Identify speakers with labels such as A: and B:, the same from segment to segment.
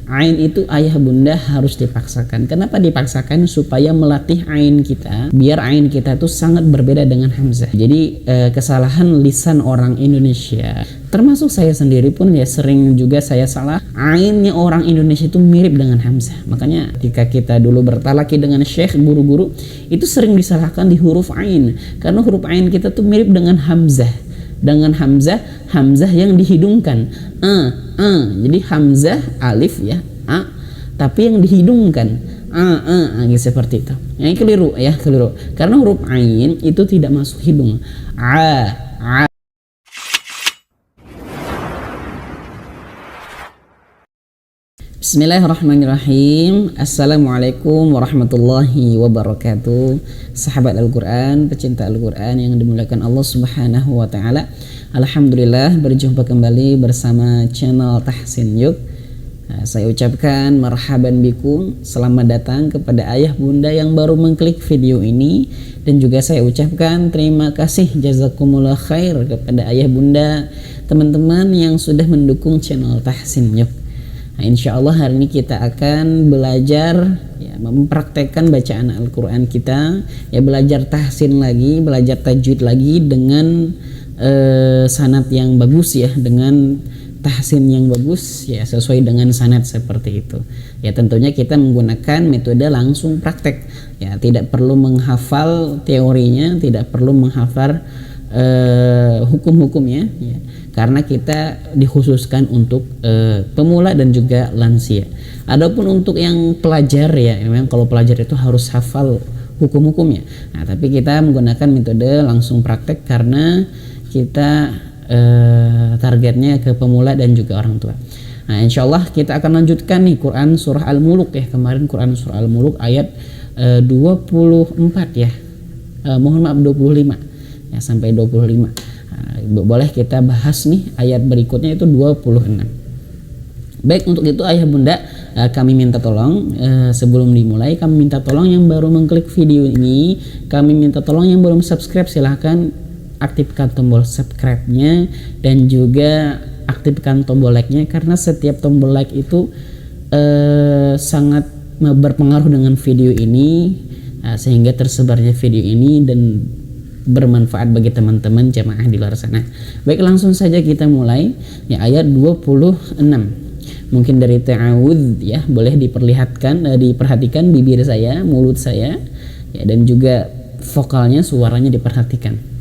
A: Ain itu ayah bunda harus dipaksakan. Kenapa dipaksakan? Supaya melatih ain kita, biar ain kita tuh sangat berbeda dengan hamzah. Jadi kesalahan lisan orang Indonesia, termasuk saya sendiri pun ya sering juga saya salah. Ainnya orang Indonesia itu mirip dengan hamzah. Makanya ketika kita dulu bertalaki dengan syekh, guru-guru, itu sering disalahkan di huruf ain, karena huruf ain kita tuh mirip dengan hamzah. Dengan hamzah yang dihidungkan. Jadi hamzah alif ya, tapi yang dihidungkan gitu, seperti itu. Yang keliru ya, keliru. Karena huruf ain itu tidak masuk hidung. Bismillahirrahmanirrahim. Assalamualaikum warahmatullahi wabarakatuh. Sahabat Al-Quran, pecinta Al-Quran yang dimuliakan Allah Subhanahu wa Ta'ala. Alhamdulillah berjumpa kembali bersama channel Tahsin Yuk. Saya ucapkan marhaban bikum, selamat datang kepada ayah bunda yang baru mengklik video ini, dan juga saya ucapkan terima kasih jazakumullah khair kepada ayah bunda, teman-teman yang sudah mendukung channel Tahsin Yuk. Nah, insya Allah hari ini kita akan belajar ya, mempraktekkan bacaan Al-Quran kita, ya, belajar tahsin lagi, belajar tajwid lagi dengan sanad yang bagus ya, dengan tahsin yang bagus ya, sesuai dengan sanad seperti itu. Ya, tentunya kita menggunakan metode langsung praktek ya, tidak perlu menghafal teorinya, tidak perlu menghafal hukum-hukumnya ya, karena kita dikhususkan untuk pemula dan juga lansia. Adapun untuk yang pelajar ya, memang kalau pelajar itu harus hafal hukum-hukumnya. Nah, tapi kita menggunakan metode langsung praktek karena kita targetnya ke pemula dan juga orang tua. Nah, insya Allah kita akan lanjutkan nih Quran surah Al-Muluk ya. Kemarin Quran surah Al-Muluk ayat 24 ya, mohon maaf 25 ya, sampai 25. Boleh kita bahas nih ayat berikutnya itu 26. Baik, untuk itu ayah bunda, kami minta tolong sebelum dimulai, kami minta tolong yang baru mengklik video ini, kami minta tolong yang belum subscribe, silahkan aktifkan tombol subscribe-nya dan juga aktifkan tombol like-nya, karena setiap tombol like itu sangat berpengaruh dengan video ini, sehingga tersebarnya video ini dan bermanfaat bagi teman-teman jamaah di luar sana. Baik, langsung saja kita mulai ya, ayat 26. Mungkin dari ta'awudz ya, boleh diperhatikan bibir saya, mulut saya ya, dan juga vokalnya, suaranya diperhatikan.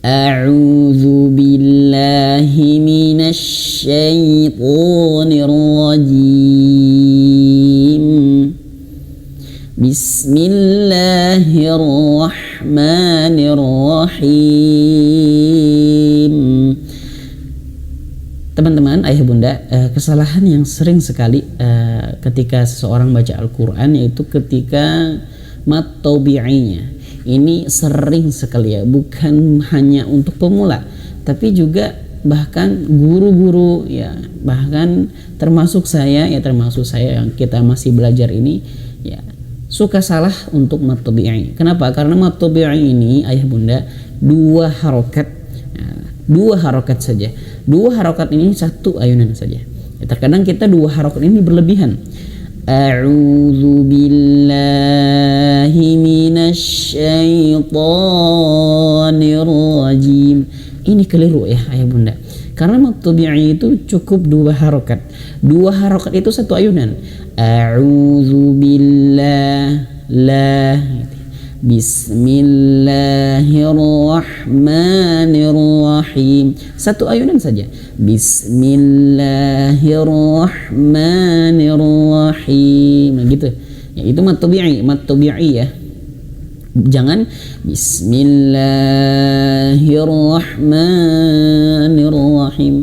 A: A'udzu billahi minasy syaithanir rajim. Bismillahirrahmanirrahim. Teman-teman, ayah bunda, kesalahan yang sering sekali ketika seseorang baca Al-Quran, yaitu ketika mat tabi'inya. Ini sering sekali ya, bukan hanya untuk pemula, tapi juga bahkan guru-guru ya, bahkan termasuk saya yang kita masih belajar ini ya, suka salah untuk mat tabi'i. Kenapa? Karena mat tabi'i ini ayah bunda dua harokat saja. Dua harokat ini satu ayunan saja. Ya, terkadang kita dua harokat ini berlebihan. A'udzu billahi minasy syaithanir rajim. Ini keliru ya ayah bunda. Karena mat tabi'i itu cukup dua harokat. Dua harokat itu satu ayunan. A'udzu billah la, Bismillahirrahmanirrahim. Satu ayunan saja. Bismillahirrahmanirrahim. Nah, gitu. Ya, itu mat tabi'i ya. Jangan Bismillahirrahmanirrahim.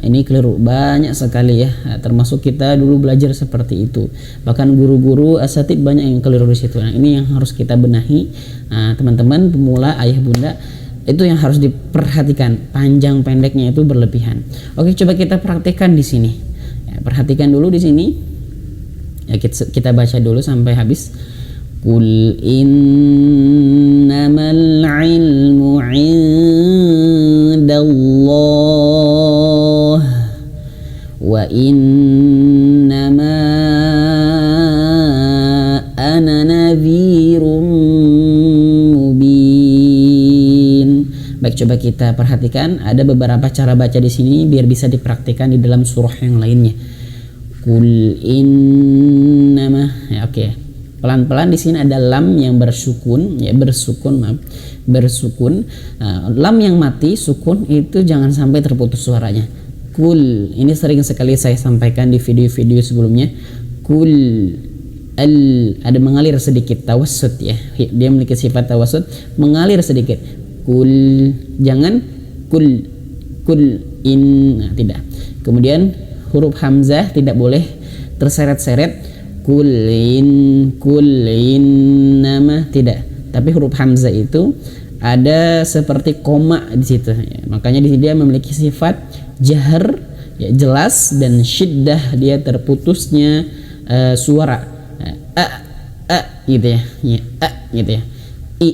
A: Ini keliru banyak sekali ya, termasuk kita dulu belajar seperti itu, bahkan guru-guru asatid banyak yang keliru di situ. Nah, ini yang harus kita benahi. Nah, teman-teman pemula ayah bunda, itu yang harus diperhatikan, panjang pendeknya itu berlebihan. Oke, coba kita praktekkan di sini ya, perhatikan dulu di sini ya, kita baca dulu sampai habis. Qul innamal ilmu 'indallah wa innama ana nadhirum mubin. Baik, coba kita perhatikan ada beberapa cara baca di sini biar bisa dipraktikkan di dalam surah yang lainnya. Kul innama, ya, oke. Pelan-pelan di sini ada lam yang bersukun, ya bersukun. Lam yang mati sukun itu jangan sampai terputus suaranya. Kul, ini sering sekali saya sampaikan di video-video sebelumnya. Kul ada mengalir sedikit tawassut, ya. Dia memiliki sifat tawassut, mengalir sedikit. Kul, jangan kul in, nah, tidak. Kemudian huruf hamzah tidak boleh terseret-seret. Kulin nama, tidak. Tapi huruf hamzah itu ada seperti koma di situ, ya. Makanya dia memiliki sifat jahar, ya, jelas, dan syiddah, dia terputusnya suara gitu ya, gitu ya. I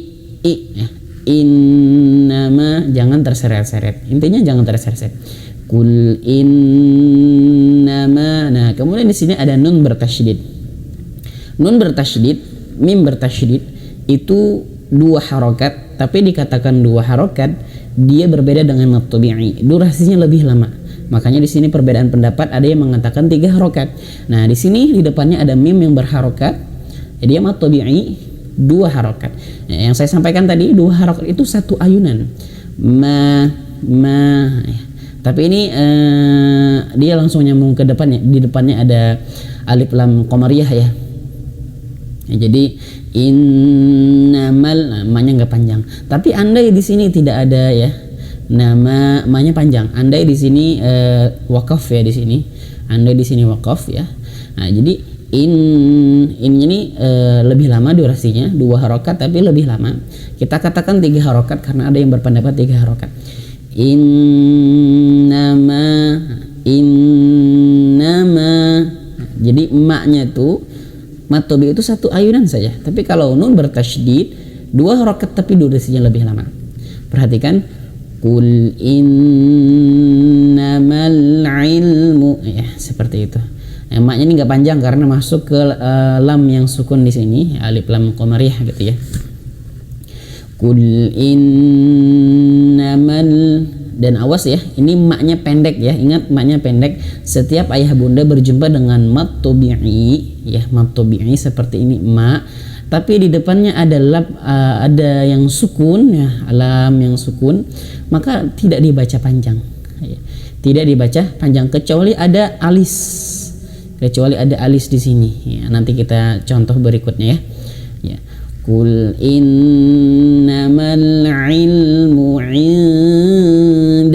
A: ya. Innama, jangan terseret-seret. Intinya jangan terseret-seret. Kul innama. Nah, kemudian di sini ada nun bertasydid. Nun bertasydid, mim bertasydid itu 2 harokat, tapi dikatakan 2 harokat dia berbeda dengan mad tabi'i. Durasinya lebih lama. Makanya di sini perbedaan pendapat, ada yang mengatakan 3 harokat. Nah, di sini di depannya ada mim yang berharokat. Jadi dia mad tabi'i 2 harokat. Nah, yang saya sampaikan tadi 2 harokat itu 1 ayunan. Ma. Tapi ini dia langsung nyambung ke depannya. Di depannya ada alif lam qamariyah, ya. Jadi innamal, namanya nggak panjang. Tapi andai di sini tidak ada, ya, namanya panjang. Andai di sini wakaf, ya, di sini. Andai di sini wakaf, ya. Nah, jadi ini lebih lama durasinya, 2 harokat tapi lebih lama. Kita katakan 3 harokat karena ada yang berpendapat 3 harokat. Innama. Jadi emaknya tuh mad tabi'i itu 1 ayunan saja. Tapi kalau nun bertasydid 2 harokat tapi durasinya lebih lama. Perhatikan, kul innamal ilmu, ya, seperti itu. Emaknya ini nggak panjang karena masuk ke lam yang sukun di sini, alif lam qamariyah gitu, ya. Kul innamal, dan awas, ya, ini maknya pendek, ya. Ingat, maknya pendek. Setiap ayah bunda berjumpa dengan mad tabi'i, ya, mad tabi'i seperti ini, ma, tapi di depannya ada ada yang sukun, ya, lam yang sukun, maka tidak dibaca panjang, ya. Tidak dibaca panjang kecuali ada alis. Kecuali ada alis di sini, ya. Nanti kita contoh berikutnya, ya. Ya. Kul innamal ilmu indallah.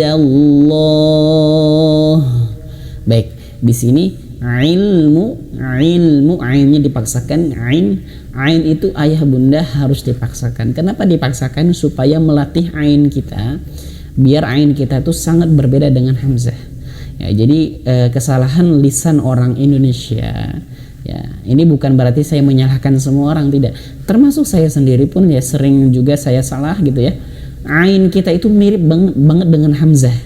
A: Baik, di sini ilmu, ainnya dipaksakan, ain itu ayah bunda harus dipaksakan. Kenapa dipaksakan? Supaya melatih ain kita, biar ain kita tuh sangat berbeda dengan hamzah. Ya, jadi kesalahan lisan orang Indonesia, ya, ini bukan berarti saya menyalahkan semua orang, tidak. Termasuk saya sendiri pun, ya, sering juga saya salah gitu, ya. Ain kita itu mirip banget dengan hamzah.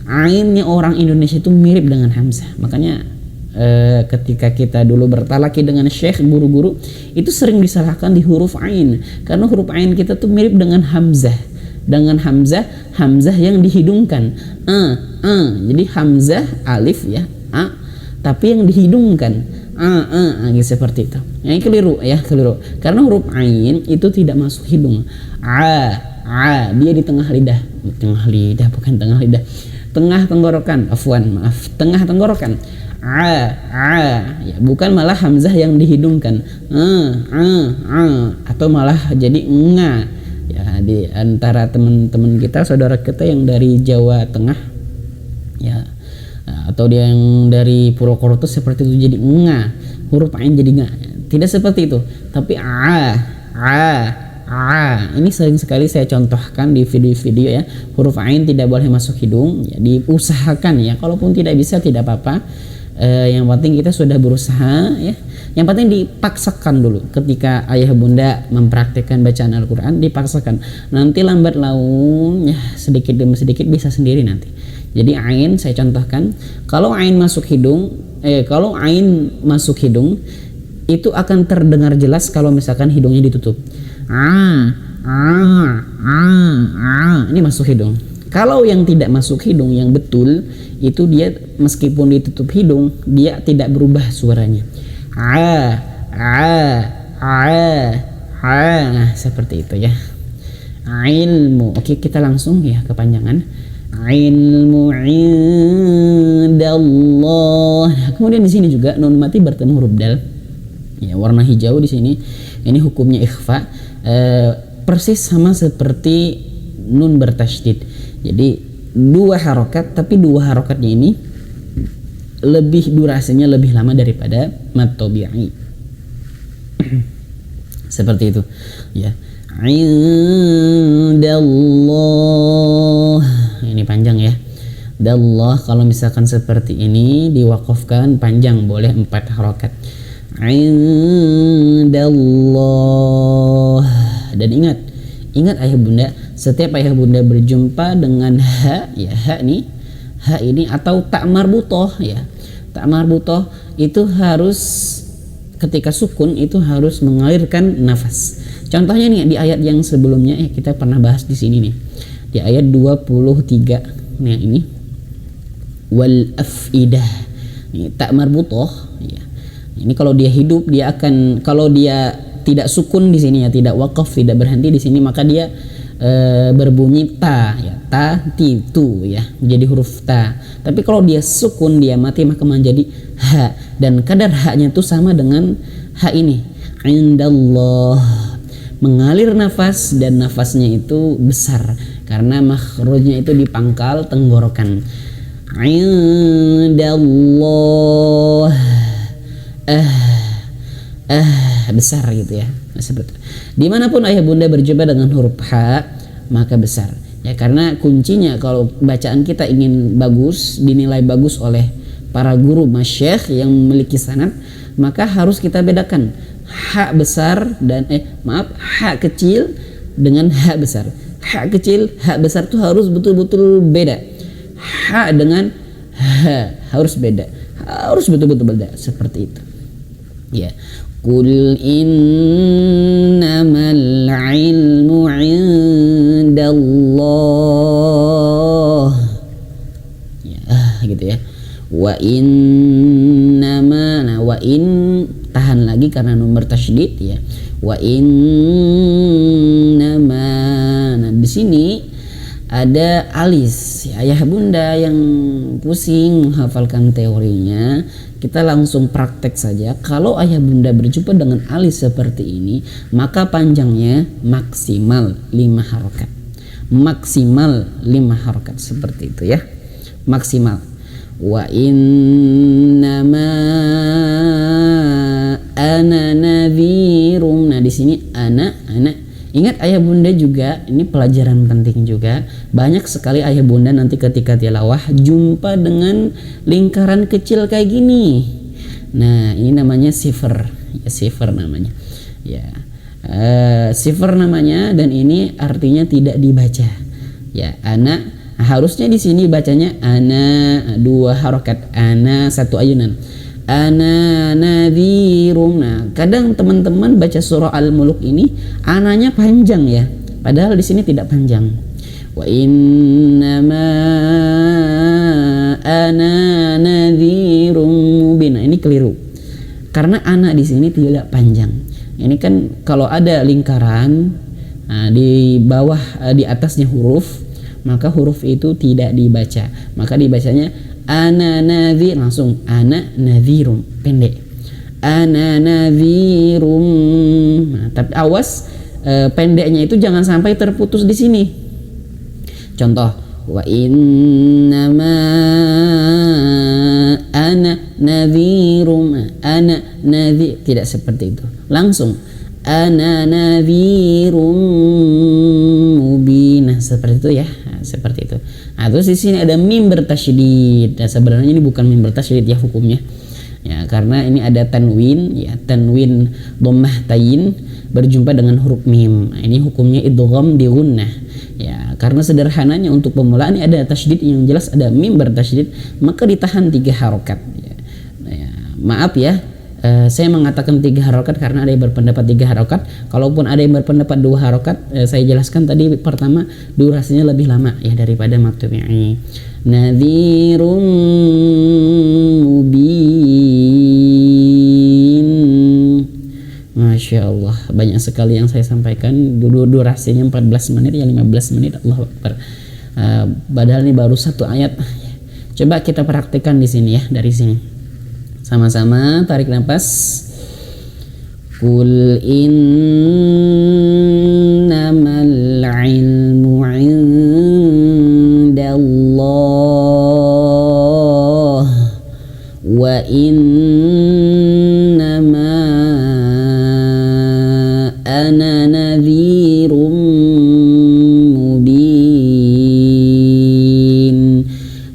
A: Ainnya orang Indonesia itu mirip dengan hamzah. Makanya ketika kita dulu bertalaki dengan syekh, guru-guru itu sering disalahkan di huruf ain, karena huruf ain kita tuh mirip dengan hamzah. Dengan hamzah yang dihidungkan, jadi hamzah alif, ya, tapi yang dihidungkan, gitu, seperti itu. Yang keliru, ya, keliru. Karena huruf ain itu tidak masuk hidung. Dia di tengah lidah, tengah tenggorokan, tengah tenggorokan. Ya, bukan malah hamzah yang dihidungkan, atau malah jadi nga. Ya, di antara teman-teman kita, saudara kita yang dari Jawa Tengah, ya, atau dia yang dari Purwokerto seperti itu, jadi nga, huruf ain jadi nga. Tidak seperti itu, tapi ini sering sekali saya contohkan di video-video, ya. Huruf ain tidak boleh masuk hidung, ya, diusahakan, ya. Kalaupun tidak bisa tidak apa-apa, Yang penting kita sudah berusaha ya. Yang penting dipaksakan dulu. Ketika ayah bunda mempraktikkan bacaan Al-Quran, dipaksakan. Nanti lambat laun ya sedikit demi sedikit bisa sendiri nanti. Jadi ain saya contohkan, kalau ain masuk hidung itu akan terdengar jelas kalau misalkan hidungnya ditutup. Ini masuk hidung. Kalau yang tidak masuk hidung yang betul itu dia meskipun ditutup hidung dia tidak berubah suaranya. Nah, seperti itu ya. Ilmu. Oke, kita langsung ya kepanjangan. Ilmu indallah. Nah, kemudian di sini juga nun mati bertemu huruf dal. Ya, warna hijau di sini. Ini hukumnya ikhfa. Persis sama seperti nun bertasydid. Jadi dua harokat, tapi dua harokatnya ini lebih durasinya lebih lama daripada mad tabi'i. Seperti itu ya. Indallah, ini panjang ya. Dallah kalau misalkan seperti ini diwakafkan panjang, boleh 4 harokat. Indallah. Dan ingat ayah bunda, setiap ayah bunda berjumpa dengan ha ya, ha ini atau tak marbutoh ya. Tak marbutoh itu harus ketika sukun itu harus mengalirkan nafas. Contohnya nih di ayat yang sebelumnya kita pernah bahas di sini nih. Di ayat 23 nih ini wal afidah. Nih tak marbutoh ya. Ini kalau dia hidup dia akan, kalau dia tidak sukun di sini ya, tidak wakaf, tidak berhenti di sini, maka dia berbunyi ta ya, ta ti tu ya, menjadi huruf ta. Tapi kalau dia sukun dia mati maka menjadi ha, dan kadar ha-nya itu sama dengan ha ini. Indallah, mengalir nafas dan nafasnya itu besar karena makhrajnya itu di pangkal tenggorokan. Indallah besar gitu ya. Nah, seperti dimanapun ayah bunda berjumpa dengan huruf ha maka besar ya, karena kuncinya kalau bacaan kita ingin bagus, dinilai bagus oleh para guru masyayikh yang memiliki sanad, maka harus kita bedakan ha besar dan ha kecil dengan ha besar. Ha kecil, ha besar itu harus betul-betul beda. Ha dengan ha harus beda, harus betul-betul beda, seperti itu ya. Qul innamal ilmu indallah ya, gitu ya. Wa innama, nah wa in tahan lagi karena nomor tasydid ya. Wa innama, nah di sini ada alis ya, ayah bunda yang pusing menghafalkan teorinya, kita langsung praktek saja. Kalau ayah bunda berjumpa dengan alis seperti ini, maka panjangnya maksimal 5 harokat. Maksimal 5 harokat seperti itu ya. Maksimal. Wa innama ana nadhirum. Nah di sini ana. Ingat ayah bunda juga, ini pelajaran penting juga. Banyak sekali ayah bunda nanti ketika tilawah jumpa dengan lingkaran kecil kayak gini. Nah ini namanya sifar ya, sifar namanya ya, sifar namanya, dan ini artinya tidak dibaca ya. Ana harusnya di sini bacanya ana 2 harokat, ana 1 ayunan, ana nadhirum. Nah, kadang teman-teman baca surah Al-Mulk ini ananya panjang ya, padahal di sini tidak panjang. Wa innama ana nadhirum mubin. Nah, ini keliru. Karena ana di sini tidak panjang. Ini kan kalau ada lingkaran di bawah di atasnya huruf, maka huruf itu tidak dibaca. Maka dibacanya ana nadhir, langsung ana nadhirum, pendek. Ana nadhirum. Nah, tapi awas pendeknya itu jangan sampai terputus di sini. Contoh, wa innama ana nadhirum. Ana nadhir, tidak seperti itu. Langsung ana nadhirum mubin. Nah, seperti itu ya. Nah, seperti itu. Nah, terus di sini ada mim bertasydid. Nah, sebenarnya ini bukan mim bertasydid ya hukumnya. Ya, karena ini ada tanwin, ya, tanwin dhammah tayin berjumpa dengan huruf mim. Nah, ini hukumnya idgham di gunnah. Ya, karena sederhananya untuk pemulaan ini ada tasydid yang jelas, ada mim bertasydid, maka ditahan 3 harokat. Ya. Nah, ya, maaf ya, saya mengatakan 3 harokat karena ada yang berpendapat 3 harokat. Kalaupun ada yang berpendapat 2 harokat, saya jelaskan tadi pertama durasinya lebih lama ya daripada maktub ini. Nadhirum mubin. Masya Allah, banyak sekali yang saya sampaikan. Durasinya 14 menit ya 15 menit. Allahu Akbar. Padahal ini baru 1 ayat. Coba kita praktikkan di sini ya, dari sini. Sama-sama tarik nafas. Qul innamal ilmu indallah wa innama ana nadhirum mubin.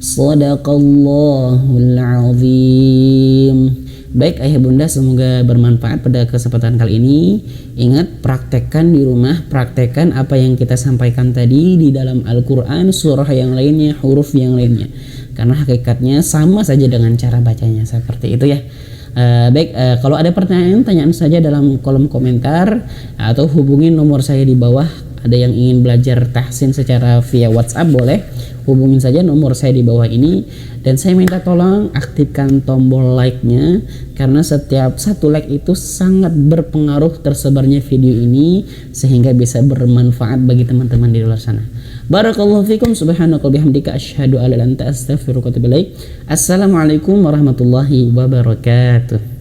A: Shadaqallahul azim. Baik ayah bunda, semoga bermanfaat pada kesempatan kali ini. Ingat, praktekkan di rumah, praktekkan apa yang kita sampaikan tadi di dalam Al-Quran, surah yang lainnya, huruf yang lainnya. Karena hakikatnya sama saja dengan cara bacanya, seperti itu ya. Baik, kalau ada pertanyaan, tanyaan saja dalam kolom komentar atau hubungi nomor saya di bawah. Ada yang ingin belajar tahsin secara via WhatsApp, boleh hubungin saja nomor saya di bawah ini. Dan saya minta tolong aktifkan tombol like-nya, karena setiap 1 like itu sangat berpengaruh tersebarnya video ini sehingga bisa bermanfaat bagi teman-teman di luar sana. Barakallahu fikum, subhanaka bihamdika asyhadu an la ilaha illa anta astaghfiruka wa atubu ilaik. Assalamualaikum warahmatullahi wabarakatuh.